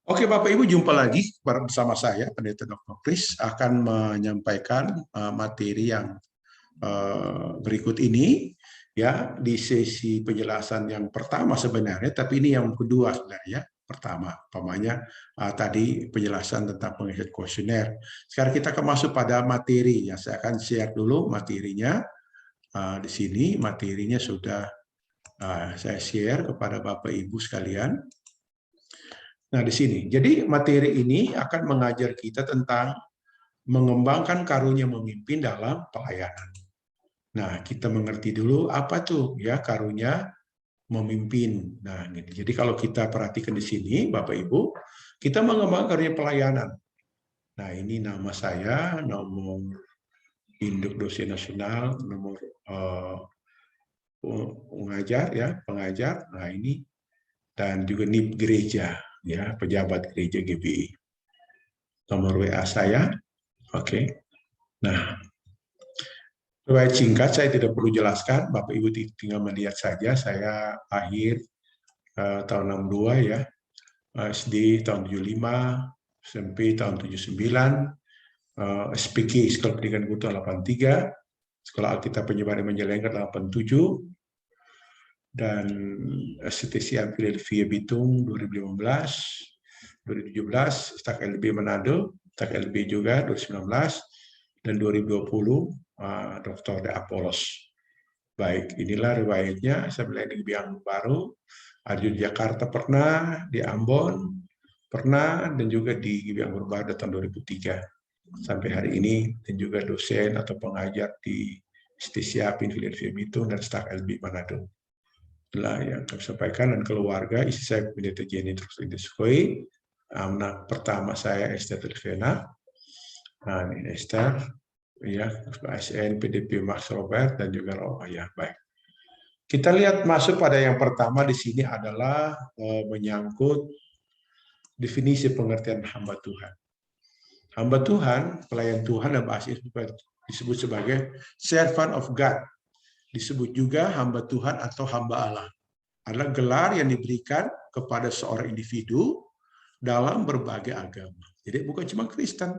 Oke, Bapak Ibu, jumpa lagi bersama saya, Pendeta Dr. Kris, akan menyampaikan materi yang berikut ini, ya, di sesi penjelasan yang pertama sebenarnya, tapi ini yang kedua sebenarnya. Pertama, umpamanya tadi penjelasan tentang pengisian kuesioner. Sekarang kita akan masuk pada materi, ya. Saya akan share dulu materinya. Di sini materinya sudah saya share kepada Bapak Ibu sekalian. Nah, di sini. Jadi materi ini akan mengajar kita tentang mengembangkan karunia memimpin dalam pelayanan. Nah, kita mengerti dulu apa tuh ya karunia memimpin. Nah, gitu. Jadi kalau kita perhatikan di sini, Bapak Ibu, kita mengembangkan karunia pelayanan. Nah, ini nama saya, nomor induk dosen nasional, nomor pengajar ya, pengajar. Nah, ini dan juga NIP gereja ya, pejabat gereja GBI. Nomor WA saya. Oke. Nah, riwayat singkat saya tidak perlu jelaskan, Bapak Ibu tinggal melihat saja. Saya akhir tahun 62 ya, SD tahun 75, SMP tahun 79, SPK Sekolah Pendidikan Kultural 83, Sekolah Alkitab Penyebaran Menjelengkat 87, dan STTC Philadelphia Bitung 2015, 2017, Stak LB Manado, Stak LB juga 2019, dan 2020 Dr. De Apolos. Baik, inilah riwayatnya. Saya melayani di yang baru, ada di Jakarta pernah, di Ambon pernah, dan juga di yang baru tahun 2003 sampai hari ini, dan juga dosen atau pengajar di STCA Philadelphia Bitung dan Stak LB Manado. Itulah yang kami sampaikan. Dan keluarga, istri saya Pendeta Jenny Terus Indeskoi, anak pertama saya Esther Telvena, nah ini Esther, ya, ASN, PDP Max Robert, dan juga ya, baik. Kita lihat masuk pada yang pertama di sini adalah menyangkut definisi pengertian hamba Tuhan. Hamba Tuhan, pelayan Tuhan, dan bahasa disebut sebagai servant of God. Disebut juga hamba Tuhan atau hamba Allah. Adalah gelar yang diberikan kepada seorang individu dalam berbagai agama. Jadi bukan cuma Kristen,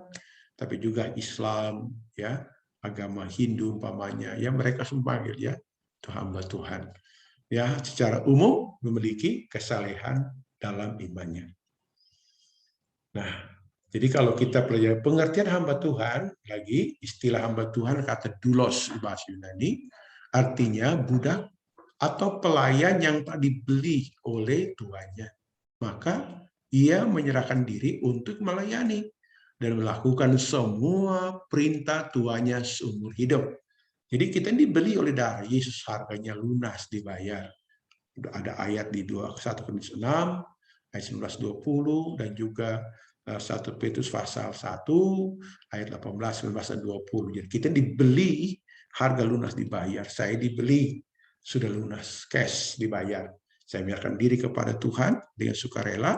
tapi juga Islam, ya, agama Hindu umpamanya, ya mereka semua panggil ya itu hamba Tuhan. Ya, secara umum memiliki kesalehan dalam imannya. Nah, jadi kalau kita pelajari pengertian hamba Tuhan, lagi istilah hamba Tuhan kata doulos di bahasa Yunani, artinya budak atau pelayan yang tak dibeli oleh tuannya. Maka ia menyerahkan diri untuk melayani dan melakukan semua perintah tuannya seumur hidup. Jadi kita dibeli oleh darah Yesus, harganya lunas dibayar. Ada ayat di 1 Korintus 6, ayat 19-20, dan juga 1 Petrus pasal 1, ayat 18, 19, dan 20. Jadi kita dibeli, harga lunas dibayar. Saya dibeli, sudah lunas, cash dibayar. Saya menyerahkan diri kepada Tuhan dengan sukarela,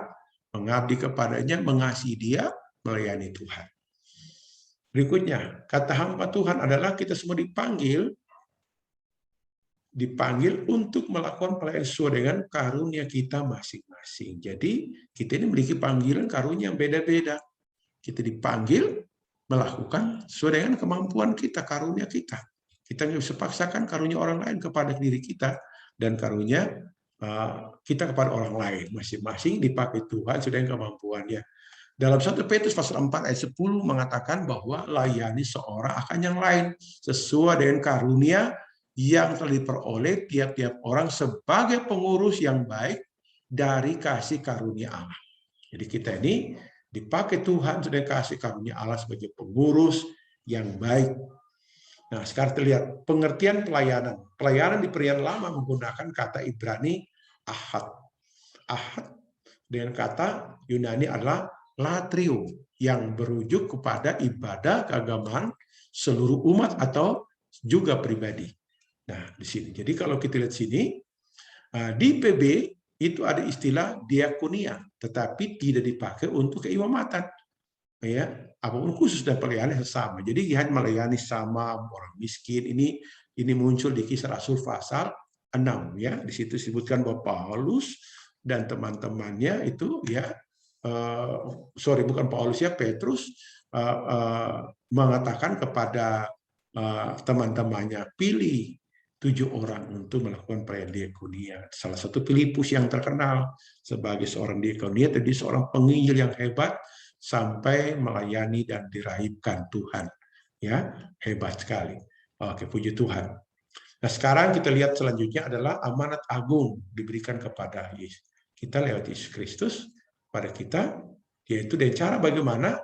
mengabdi kepadanya, mengasihi Dia, melayani Tuhan. Berikutnya, kata hamba Tuhan adalah kita semua dipanggil untuk melakukan pelayanan sesuai dengan karunia kita masing-masing. Jadi kita ini memiliki panggilan karunia yang beda-beda. Kita dipanggil melakukan sesuai dengan kemampuan kita, karunia kita. Kita nggak bisa paksakan karunia orang lain kepada diri kita, dan karunia kita kepada orang lain. Masing-masing dipakai Tuhan sesuai dengan kemampuannya. Dalam 1 Petrus pasal 4 ayat 10 mengatakan bahwa layani seorang akan yang lain sesuai dengan karunia yang telah diperoleh tiap-tiap orang sebagai pengurus yang baik dari kasih karunia Allah. Jadi kita ini dipakai Tuhan sudah kasih karunia Allah sebagai pengurus yang baik. Nah, sekarang terlihat pengertian pelayanan. Pelayanan di Perjanjian Lama menggunakan kata Ibrani ahad. Ahad dengan kata Yunani adalah latrio, yang berujuk kepada ibadah keagamaan seluruh umat atau juga pribadi. Nah, di sini. Jadi kalau kita lihat sini, di PB itu ada istilah diakonia, tetapi tidak dipakai untuk keimamatan. Ya, apapun khusus dan pelayanan sama. Jadi hanya melayani sama orang miskin. Ini muncul di Kisah Rasul pasal 6 ya. Di situ disebutkan bahwa Paulus dan teman-temannya itu ya bukan Paulus ya, Petrus mengatakan kepada teman-temannya, pilih 7 orang untuk melakukan pelayanan diakonia. Salah satu Filipus yang terkenal sebagai seorang diakonia, jadi seorang penginjil yang hebat sampai melayani dan dirahibkan Tuhan. Ya, hebat sekali. Oke, puji Tuhan. Nah, sekarang kita lihat selanjutnya adalah amanat agung diberikan kepada Yesus. Kita lewat Yesus Kristus pada kita, yaitu dengan cara bagaimana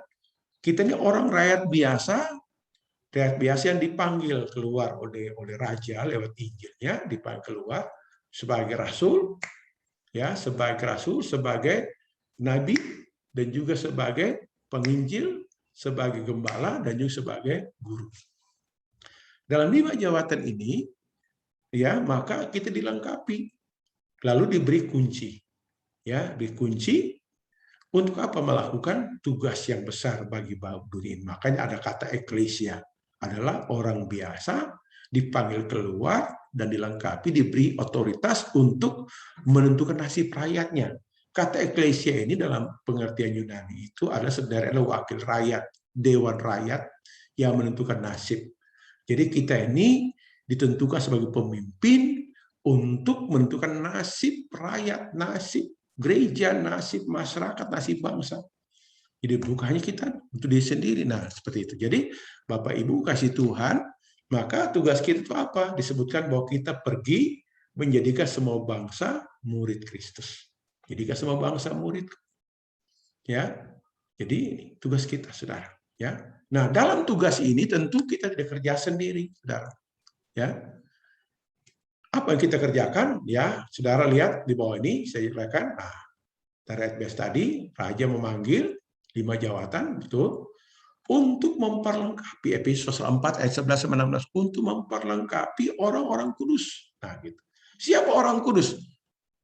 kita ini orang rakyat biasa yang dipanggil keluar oleh raja lewat Injilnya, dipanggil keluar sebagai rasul, ya, sebagai nabi, dan juga sebagai penginjil, sebagai gembala, dan juga sebagai guru. Dalam 5 jabatan ini, ya, maka kita dilengkapi, lalu diberi kunci, ya, dikunci untuk apa? Melakukan tugas yang besar bagi dunia ini. Makanya ada kata eklesia, adalah orang biasa dipanggil keluar dan dilengkapi, diberi otoritas untuk menentukan nasib rakyatnya. Kata eklesia ini dalam pengertian Yunani itu adalah sebenarnya wakil rakyat, dewan rakyat yang menentukan nasib. Jadi kita ini ditentukan sebagai pemimpin untuk menentukan nasib rakyat, nasib gereja, nasib masyarakat, nasib bangsa. Jadi bukan hanya kita untuk diri sendiri. Nah, seperti itu. Jadi Bapak Ibu kasih Tuhan, maka tugas kita itu apa? Disebutkan bahwa kita pergi menjadikan semua bangsa murid Kristus. Jadikan semua bangsa murid. Ya. Jadi tugas kita, Saudara, ya. Nah, dalam tugas ini tentu kita tidak kerja sendiri, Saudara. Ya. Apa yang kita kerjakan? Ya, Saudara lihat di bawah ini saya jelaskan. Nah, dari ayat tadi, raja memanggil 5 jawatan, betul, untuk memperlengkapi, Efesus 4 ayat 11-16, untuk memperlengkapi orang-orang kudus. Nah, gitu. Siapa orang kudus?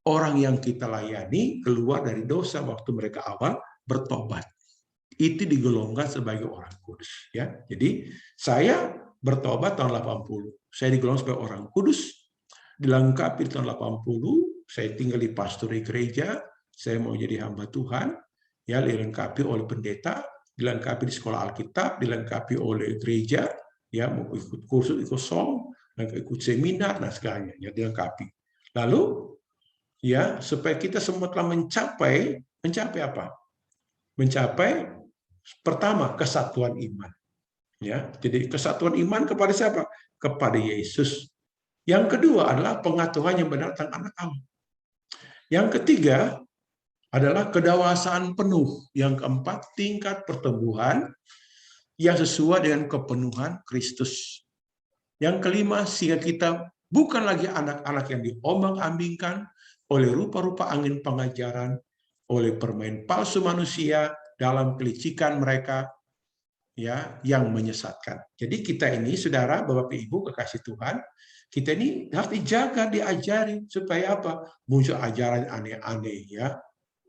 Orang yang kita layani keluar dari dosa waktu mereka awal bertobat. Itu digolongkan sebagai orang kudus. Ya, jadi saya bertobat tahun 80. Saya digolong sebagai orang kudus, dilengkapi tahun 80. Saya tinggal di pastori gereja. Saya mau jadi hamba Tuhan, ya, dilengkapi oleh pendeta, dilengkapi di sekolah Alkitab, dilengkapi oleh gereja, ya, mau ikut kursus, ikut song, ikut seminar, dan segalanya, ya, dilengkapi. Lalu, ya, supaya kita semua telah mencapai apa? Mencapai pertama kesatuan iman, ya. Jadi kesatuan iman kepada siapa? Kepada Yesus. Yang kedua adalah pengetahuan yang benar tentang anak Allah. Yang ketiga adalah kedewasaan penuh. Yang keempat, tingkat pertumbuhan yang sesuai dengan kepenuhan Kristus. Yang kelima, sehingga kita bukan lagi anak-anak yang diombang-ambingkan oleh rupa-rupa angin pengajaran, oleh permain palsu manusia dalam kelicikan mereka, ya, yang menyesatkan. Jadi kita ini, Saudara, Bapak Ibu kekasih Tuhan, kita ini harus dijaga, diajari supaya apa? Muncul ajaran aneh-aneh, ya.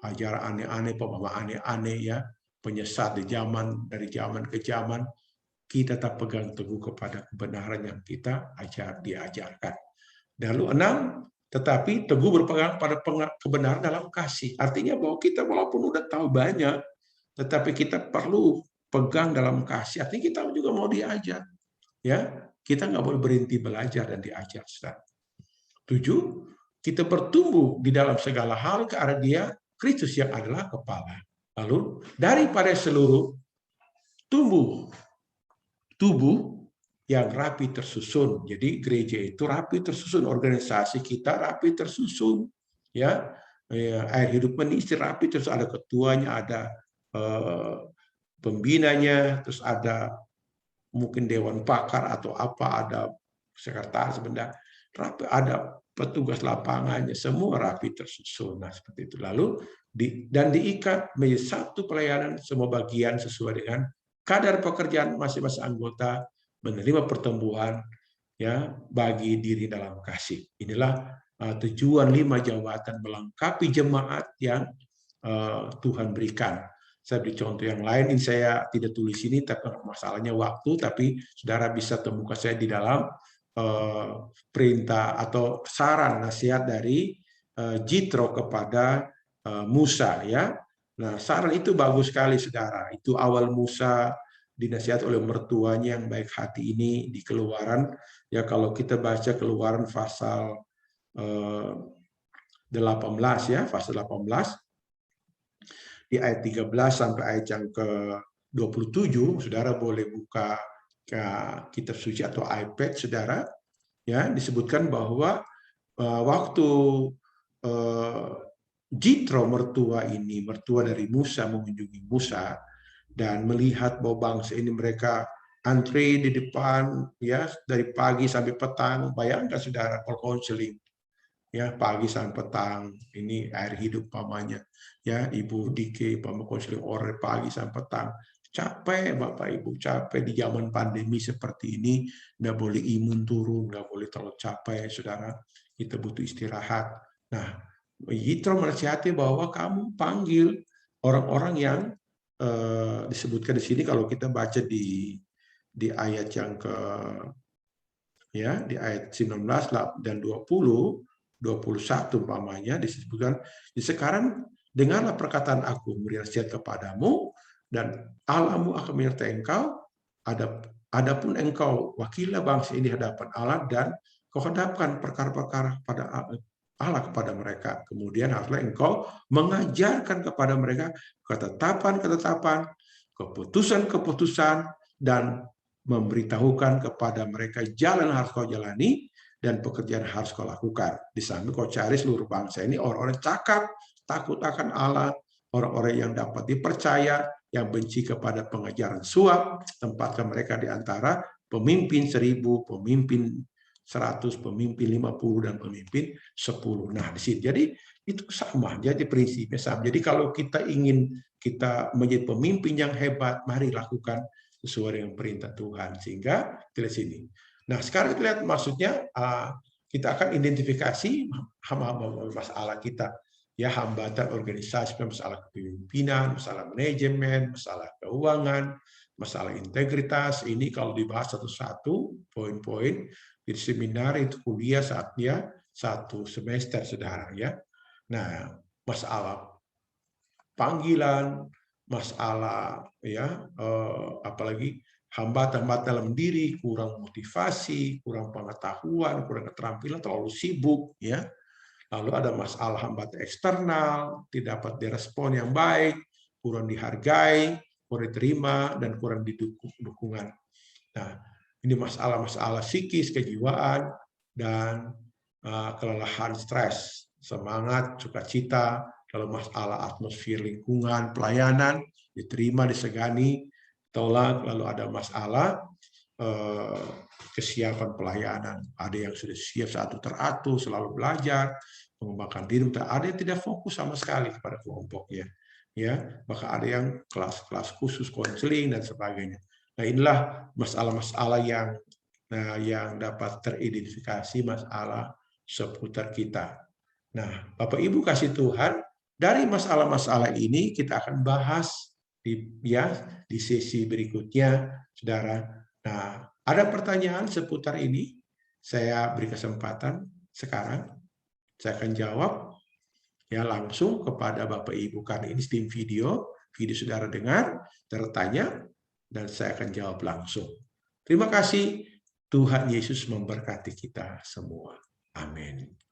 Ajaran aneh-aneh, pemahaman aneh-aneh, ya, penyesat dari zaman ke zaman, kita tetap pegang teguh kepada kebenaran yang kita diajarkan. Lalu 6, tetapi teguh berpegang pada kebenaran dalam kasih. Artinya bahwa kita walaupun udah tahu banyak, tetapi kita perlu pegang dalam kasih. Artinya kita juga mau diajar, ya. Kita nggak boleh berhenti belajar dan diajar. 7, kita bertumbuh di dalam segala hal ke arah Dia, Kristus yang adalah kepala. Lalu daripada seluruh tubuh yang rapi tersusun. Jadi gereja itu rapi tersusun, organisasi kita rapi tersusun, ya. Air hidup menisi rapi terus, ada ketuanya, ada pembinanya, terus ada mungkin dewan pakar atau apa, ada sekretaris benda, rapi, ada petugas lapangannya, semua rapi tersusun. Nah, seperti itu. Lalu dan diikat menjadi satu pelayanan, semua bagian sesuai dengan kadar pekerjaan masing-masing anggota, menerima pertumbuhan, ya, bagi diri dalam kasih. Inilah tujuan 5 jabatan melengkapi jemaat yang Tuhan berikan. Saya beri contoh yang lain, ini saya tidak tulis ini, tapi masalahnya waktu, tapi saudara bisa temukan saya di dalam perintah atau saran nasihat dari Jitro kepada Musa, ya. Nah, saran itu bagus sekali, saudara. Itu awal Musa dinasihat oleh mertuanya yang baik hati ini di Keluaran. Ya, kalau kita baca Keluaran pasal 18 ya, pasal 18 di ayat 13 sampai ayat yang ke-27, saudara boleh buka ke kitab suci atau iPad, saudara. Ya, disebutkan bahwa waktu Jitro mertua dari Musa mengunjungi Musa dan melihat bahwa bangsa ini mereka antri di depan ya dari pagi sampai petang. Bayangkan saudara kalau konseling ya pagi sampai petang, ini air hidup pamannya ya, Ibu Dike pama konseling ore pagi sampai petang. Capek Bapak Ibu, capek di zaman pandemi seperti ini, nggak boleh imun turun, nggak boleh terlalu capek saudara, kita butuh istirahat. Nah, Yitro menasihati bahwa kamu panggil orang-orang yang disebutkan di sini, kalau kita baca di ayat yang di ayat 19 dan 20, 21 umpamanya disebutkan, sekarang dengarlah perkataan aku, memberi nasihat kepadamu, dan Allahmu akan menyertai engkau, adapun engkau wakilah bangsa ini di hadapan Allah, dan kau hadapkan perkara-perkara pada Allah kepada mereka. Kemudian haruslah engkau mengajarkan kepada mereka ketetapan-ketetapan, keputusan-keputusan, dan memberitahukan kepada mereka jalan harus kau jalani dan pekerjaan harus kau lakukan. Di samping kau cari seluruh bangsa ini orang-orang cakap, takut akan Allah, orang-orang yang dapat dipercaya, yang benci kepada pengajaran suap, tempatkan mereka di antara pemimpin 1000, pemimpin 100, pemimpin 50, dan pemimpin 10. Nah, di sini. Jadi itu sama, jadi prinsipnya sama. Jadi kalau kita ingin kita menjadi pemimpin yang hebat, mari lakukan sesuai dengan perintah Tuhan. Sehingga di sini. Nah, sekarang kita lihat maksudnya kita akan identifikasi hamba-hamba masalah kita. Ya, hambatan organisasi, masalah kepemimpinan, masalah manajemen, masalah keuangan, masalah integritas. Ini kalau dibahas satu-satu poin-poin di seminar itu kuliah saatnya 1 semester, saudara ya. Nah, masalah panggilan, masalah ya apalagi hambatan-hambatan dalam diri, kurang motivasi, kurang pengetahuan, kurang keterampilan, terlalu sibuk ya. Lalu ada masalah hambatan eksternal, tidak dapat direspon yang baik, kurang dihargai, kurang diterima, dan kurang didukung dukungan. Nah, ini masalah-masalah psikis, kejiwaan, dan kelelahan, stres, semangat, sukacita, kalau masalah atmosfer lingkungan, pelayanan, diterima, disegani, tolak, lalu ada masalah kesiapan pelayanan. Ada yang sudah siap satu teratur, selalu belajar, mengembangkan diri, ada yang tidak fokus sama sekali kepada kelompoknya. Ya, maka ada yang kelas-kelas khusus konseling dan sebagainya. Nah, inilah masalah-masalah yang dapat teridentifikasi masalah seputar kita. Nah, Bapak Ibu kasih Tuhan, dari masalah-masalah ini kita akan bahas di sesi berikutnya, saudara. Nah, ada pertanyaan seputar ini? Saya beri kesempatan sekarang. Saya akan jawab ya langsung kepada Bapak Ibu, karena ini tim video saudara dengar, tertanya, dan saya akan jawab langsung. Terima kasih. Tuhan Yesus memberkati kita semua. Amin.